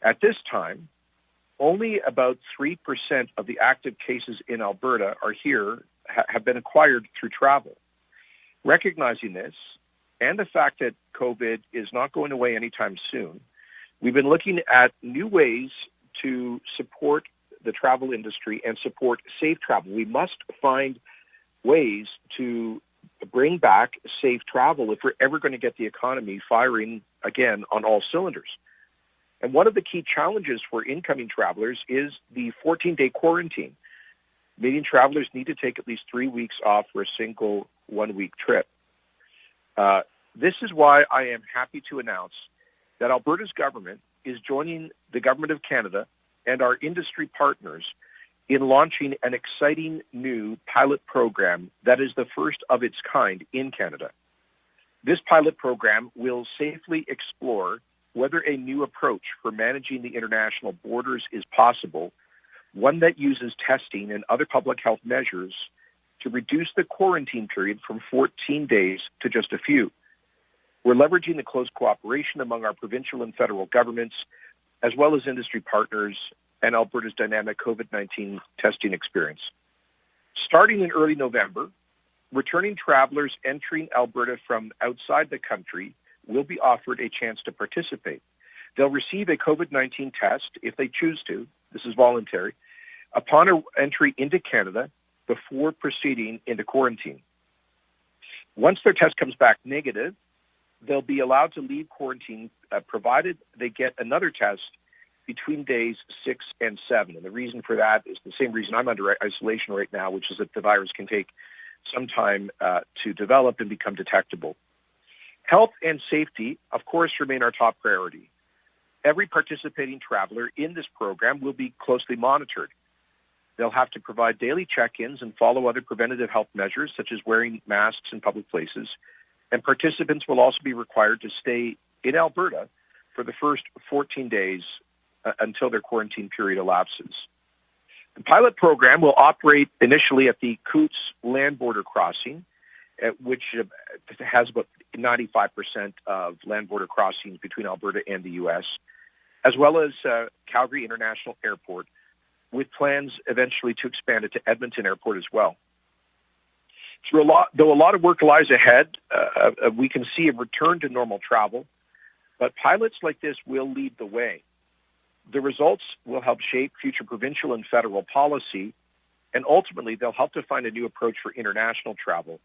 At this time, only about 3% of the active cases in Alberta have been acquired through travel. Recognizing this, and the fact that COVID is not going away anytime soon, we've been looking at new ways to support the travel industry and support safe travel. We must find ways to bring back safe travel if we're ever going to get the economy firing again on all cylinders. And one of the key challenges for incoming travelers is the 14-day quarantine, meaning travelers need to take at least 3 weeks off for a single one-week trip. This is why I am happy to announce that Alberta's government is joining the Government of Canada and our industry partners in launching an exciting new pilot program that is the first of its kind in Canada. This pilot program will safely explore whether a new approach for managing the international borders is possible, one that uses testing and other public health measures to reduce the quarantine period from 14 days to just a few. We're leveraging the close cooperation among our provincial and federal governments, as well as industry partners and Alberta's dynamic COVID-19 testing experience. Starting in early November, returning travelers entering Alberta from outside the country will be offered a chance to participate. They'll receive a COVID-19 test if they choose to. This is voluntary, upon entry into Canada before proceeding into quarantine. Once their test comes back negative, they'll be allowed to leave quarantine provided they get another test between days 6 and 7. And the reason for that is the same reason I'm under isolation right now, which is that the virus can take some time to develop and become detectable. Health and safety, of course, remain our top priority. Every participating traveler in this program will be closely monitored. They'll have to provide daily check-ins and follow other preventative health measures, such as wearing masks in public places. And participants will also be required to stay in Alberta for the first 14 days until their quarantine period elapses. The pilot program will operate initially at the Coots land border crossing, which has about 95% of land border crossings between Alberta and the U.S., as well as Calgary International Airport, with plans eventually to expand it to Edmonton Airport as well. Though a lot of work lies ahead, we can see a return to normal travel, but pilots like this will lead the way. The results will help shape future provincial and federal policy, and ultimately they'll help to find a new approach for international travel,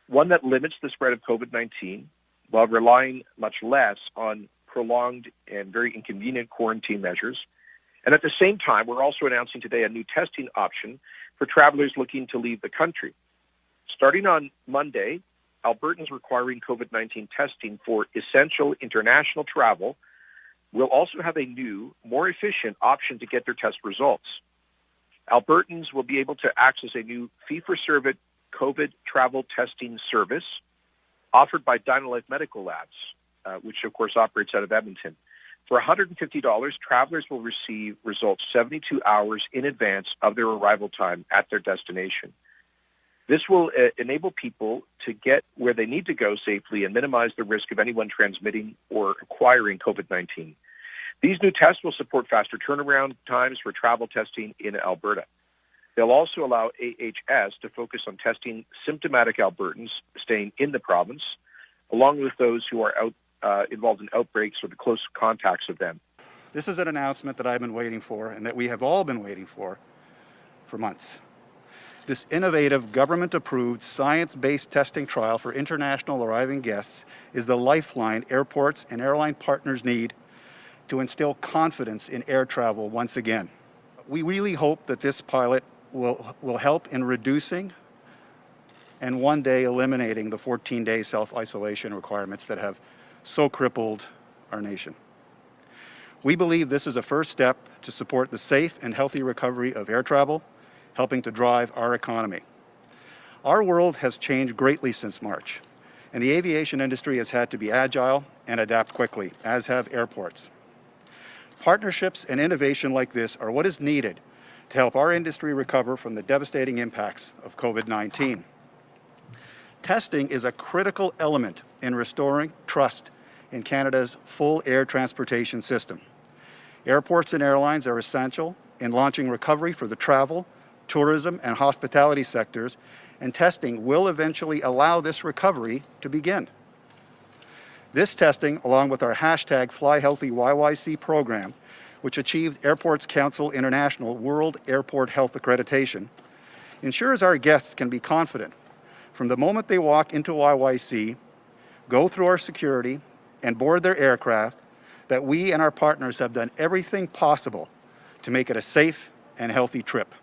one that limits the spread of COVID-19 while relying much less on prolonged and very inconvenient quarantine measures. And at the same time, we're also announcing today a new testing option for travelers looking to leave the country. Starting on Monday, Albertans requiring COVID-19 testing for essential international travel will also have a new, more efficient option to get their test results. Albertans will be able to access a new fee-for-service COVID travel testing service offered by Dynalife Medical Labs, which of course operates out of Edmonton. For $150, travelers will receive results 72 hours in advance of their arrival time at their destination. This will enable people to get where they need to go safely and minimize the risk of anyone transmitting or acquiring COVID-19. These new tests will support faster turnaround times for travel testing in Alberta. They'll also allow AHS to focus on testing symptomatic Albertans staying in the province, along with those who are involved in outbreaks or the close contacts of them. This is an announcement that I've been waiting for and that we have all been waiting for months. This innovative, government-approved, science-based testing trial for international arriving guests is the lifeline airports and airline partners need to instill confidence in air travel once again. We really hope that this pilot will help in reducing and one day eliminating the 14-day self-isolation requirements that have so crippled our nation. We believe this is a first step to support the safe and healthy recovery of air travel, helping to drive our economy. Our world has changed greatly since March, and the aviation industry has had to be agile and adapt quickly, as have airports. Partnerships and innovation like this are what is needed to help our industry recover from the devastating impacts of COVID-19. Testing is a critical element in restoring trust in Canada's full air transportation system. Airports and airlines are essential in launching recovery for the travel, tourism, and hospitality sectors, and testing will eventually allow this recovery to begin. This testing, along with our hashtag FlyHealthyYYC program, which achieved Airports Council International World Airport Health Accreditation, ensures our guests can be confident from the moment they walk into YYC, go through our security, and board their aircraft that we and our partners have done everything possible to make it a safe and healthy trip.